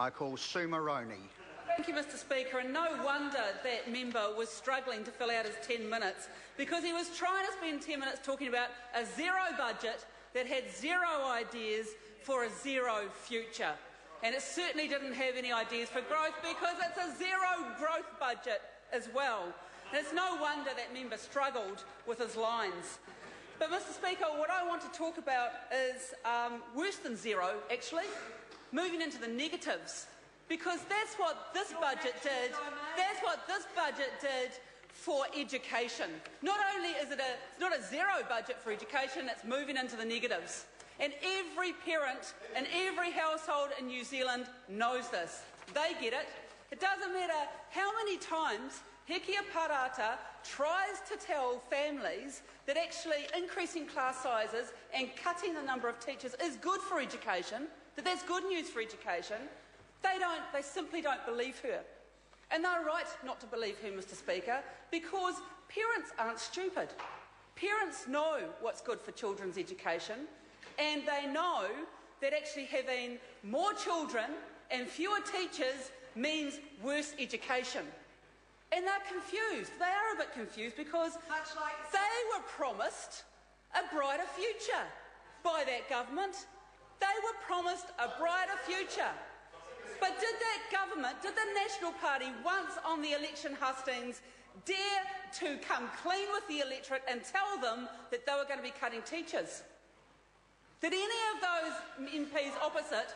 I call Sue Moroney. Thank you, Mr Speaker, and no wonder that member was struggling to fill out his 10 minutes because he was trying to spend 10 minutes talking about a zero budget that had zero ideas for a zero future. And it certainly didn't have any ideas for growth because it's a zero growth budget as well. And it's no wonder that member struggled with his lines. But, Mr Speaker, what I want to talk about is worse than zero, actually, moving into the negatives. Because that's what this budget did. That's what this budget did for education. Not only is it it's not a zero budget for education, it's moving into the negatives. And every parent in every household in New Zealand knows this. They get it. It doesn't matter how many times Hekia Parata tries to tell families that actually increasing class sizes and cutting the number of teachers is good for education, that that's good news for education. They simply don't believe her. And they're right not to believe her, Mr Speaker, because parents aren't stupid. Parents know what's good for children's education, and they know that actually having more children and fewer teachers means worse education. And they're confused. They are a bit confused because they were promised a brighter future by that government. They were promised a brighter future. But did that government, did the National Party once on the election hustings dare to come clean with the electorate and tell them that they were going to be cutting teachers? Did any of those MPs opposite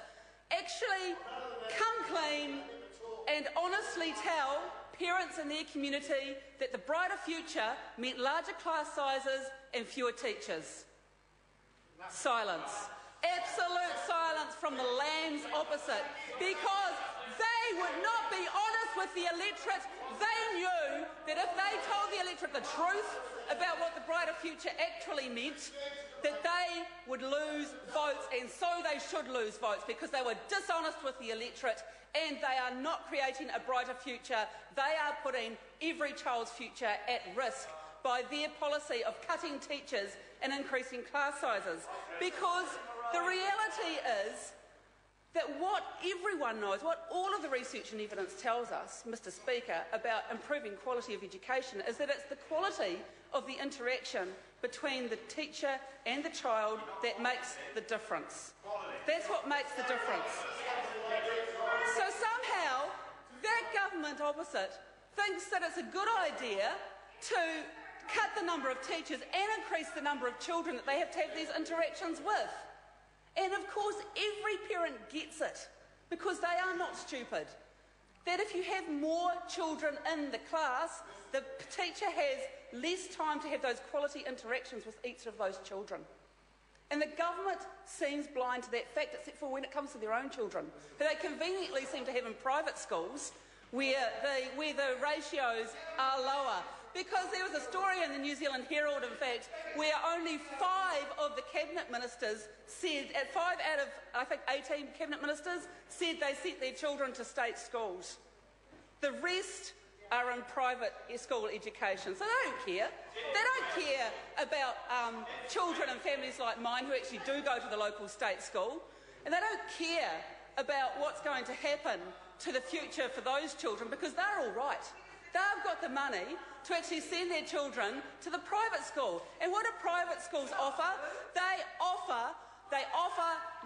actually come clean and honestly tell parents in their community that the brighter future meant larger class sizes and fewer teachers? Silence. Absolute silence from the Lambs opposite, because they would not be honest with the electorate. They knew that if they told the electorate the truth about what the brighter future actually meant, that they would lose votes, and so they should lose votes, because they were dishonest with the electorate and they are not creating a brighter future. They are putting every child's future at risk by their policy of cutting teachers and increasing class sizes. Because the reality is that what everyone knows, what all of the research and evidence tells us, Mr Speaker, about improving quality of education is that it's the quality of the interaction between the teacher and the child that makes the difference. That's what makes the difference. So somehow that government opposite thinks that it's a good idea to cut the number of teachers and increase the number of children that they have to have these interactions with. And of course every parent gets it, because they are not stupid, that if you have more children in the class, the teacher has less time to have those quality interactions with each of those children. And the government seems blind to that fact, except for when it comes to their own children, who they conveniently seem to have in private schools where the ratios are lower. Because there was a story in the New Zealand Herald, in fact, where only 5 of the cabinet ministers said, 5 out of, I think, 18 cabinet ministers said they sent their children to state schools. The rest are in private school education, so they don't care. They don't care about children and families like mine who actually do go to the local state school, and they don't care about what's going to happen to the future for those children, because they're all right. They've got the money to actually send their children to the private school. And what do private schools offer? They offer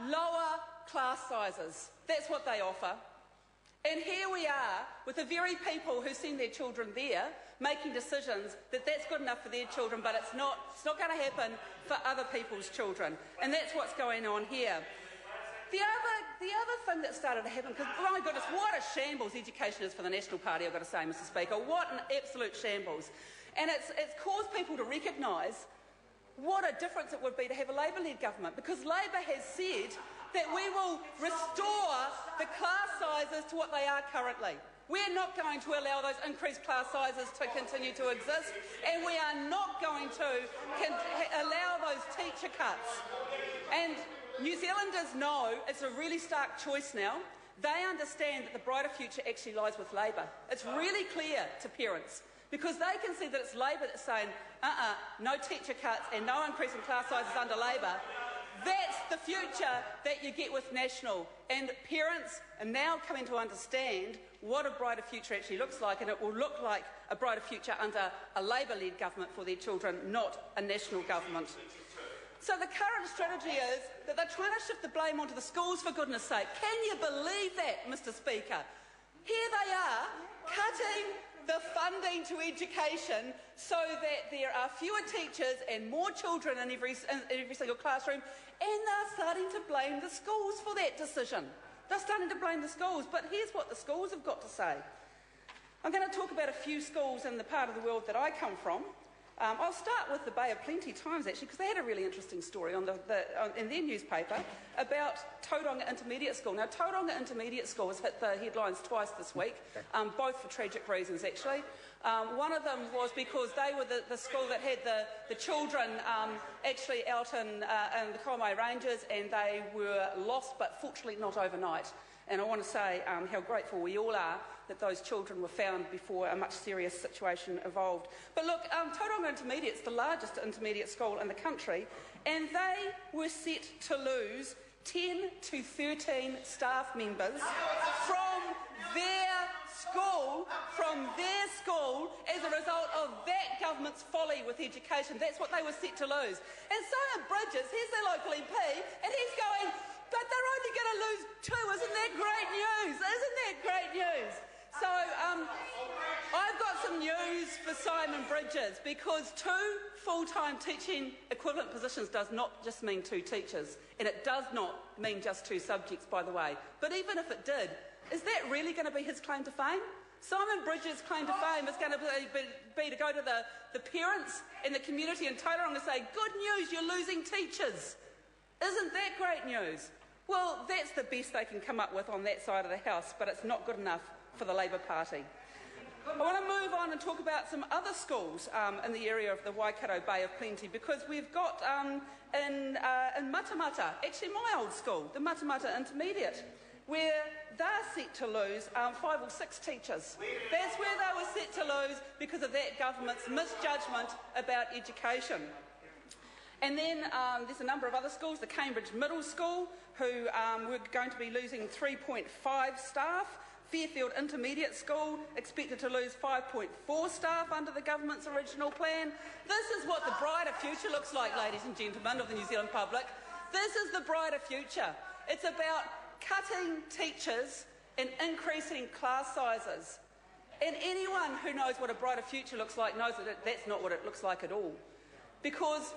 lower class sizes. That's what they offer. And here we are with the very people who send their children there making decisions that that's good enough for their children, but it's not going to happen for other people's children. And that's what's going on here. The other thing that started to happen, because, oh my goodness, what a shambles education is for the National Party, I've got to say, Mr Speaker. What an absolute shambles. And it's caused people to recognise what a difference it would be to have a Labor-led government, because Labor has said that we will restore the class sizes to what they are currently. We're not going to allow those increased class sizes to continue to exist, and we are not going to allow those teacher cuts. And New Zealanders know it's a really stark choice now. They understand that the brighter future actually lies with Labor. It's really clear to parents, because they can see that it's Labor that's saying, no teacher cuts and no increase in class sizes under Labor. That's the future that you get with National. And parents are now coming to understand what a brighter future actually looks like, and it will look like a brighter future under a Labour-led government for their children, not a National government. So the current strategy is that they're trying to shift the blame onto the schools, for goodness sake. Can you believe that, Mr Speaker? Here they are, cutting the funding to education so that there are fewer teachers and more children in every single classroom, and they're starting to blame the schools for that decision. They're starting to blame the schools, but here's what the schools have got to say. I'm going to talk about a few schools in the part of the world that I come from. I'll start with the Bay of Plenty Times, actually, because they had a really interesting story in their newspaper about Tauranga Intermediate School. Now, Tauranga Intermediate School has hit the headlines twice this week, both for tragic reasons, actually. One of them was because they were the school that had the children actually out in the Komai Ranges, and they were lost, but fortunately not overnight. And I want to say how grateful we all are that those children were found before a much serious situation evolved. But look, Tauranga Intermediate is the largest intermediate school in the country, and they were set to lose 10 to 13 staff members from their school as a result of that government's folly with education. That's what they were set to lose. And Simon Bridges, he's their local MP, and he's going, but they're only going to lose 2. Isn't that great news? Isn't that great news? So I've got some news for Simon Bridges, because 2 full-time teaching equivalent positions does not just mean 2 teachers, and it does not mean just 2 subjects, by the way. But even if it did, is that really going to be his claim to fame? Simon Bridges' claim to fame is going to be to go to the parents in the community in Tauranga and say, good news, you're losing teachers. Isn't that great news? Well, that's the best they can come up with on that side of the house, but it's not good enough for the Labour Party. I want to move on and talk about some other schools in the area of the Waikato Bay of Plenty, because we've got in Matamata, actually my old school, the Matamata Intermediate, where they're set to lose 5 or 6 teachers. That's where they were set to lose because of that government's misjudgment about education. And then there's a number of other schools, the Cambridge Middle School, who were going to be losing 3.5 staff. Fairfield Intermediate School expected to lose 5.4 staff under the government's original plan. This is what the brighter future looks like, ladies and gentlemen of the New Zealand public. This is the brighter future. It's about cutting teachers and increasing class sizes. And anyone who knows what a brighter future looks like knows that that's not what it looks like at all. Because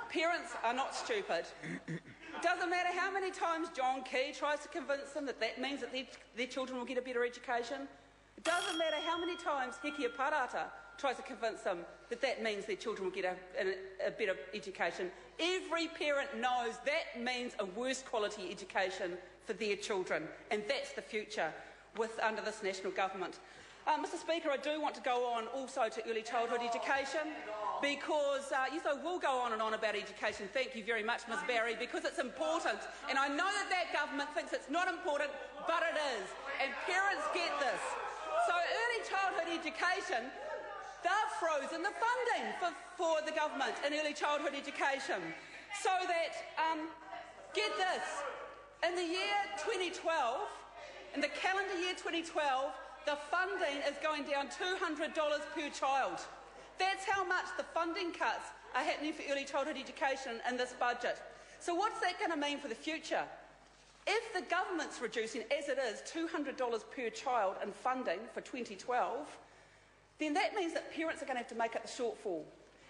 parents are not stupid. It doesn't matter how many times John Key tries to convince them that that means that their children will get a better education. It doesn't matter how many times Hekia Parata tries to convince them that that means their children will get a better education. Every parent knows that means a worse quality education for their children, and that's the future under this national government. Mr Speaker, I do want to go on also to early childhood education, because yes, I will go on and on about education. Thank you very much, Ms Barry, because it's important. And I know that government thinks it's not important, but it is. And parents get this. So early childhood education, they've frozen the funding for the government in early childhood education. So that, get this, in the year 2012, in the calendar year 2012, the funding is going down $200 per child. That's how much the funding cuts are happening for early childhood education in this budget. So what's that going to mean for the future? If the government's reducing, as it is, $200 per child in funding for 2012, then that means that parents are going to have to make up the shortfall.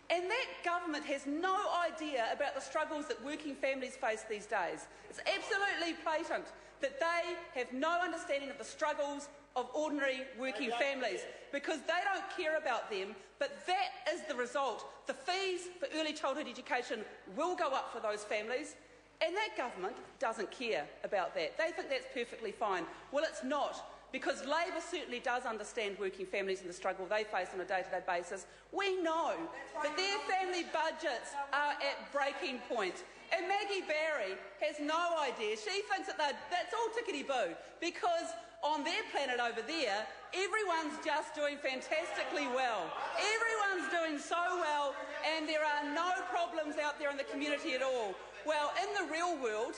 And that government has no idea about the struggles that working families face these days. It's absolutely blatant that they have no understanding of the struggles of ordinary working families, because they don't care about them, but that is the result. The fees for early childhood education will go up for those families, and that government doesn't care about that. They think that's perfectly fine. Well, it's not, because Labor certainly does understand working families and the struggle they face on a day-to-day basis. We know that their family budgets are at breaking point. And Maggie Barry has no idea. She thinks that that's all tickety-boo, because on their planet over there, everyone's just doing fantastically well. Everyone's doing so well, and there are no problems out there in the community at all. Well, in the real world,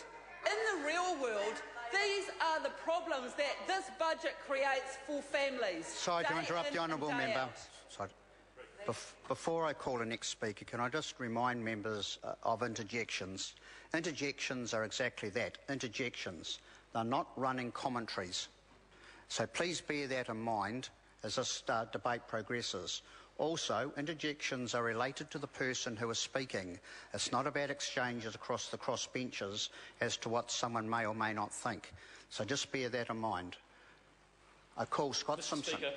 these are the problems that this budget creates for families. Sorry to interrupt the honourable member. Sorry. Before I call the next speaker, can I just remind members of interjections? Interjections are exactly that, interjections. They're not running commentaries. So please bear that in mind as this debate progresses. Also, interjections are related to the person who is speaking. It's not about exchanges across the crossbenches as to what someone may or may not think. So just bear that in mind. I call Scott Simpson. Speaker.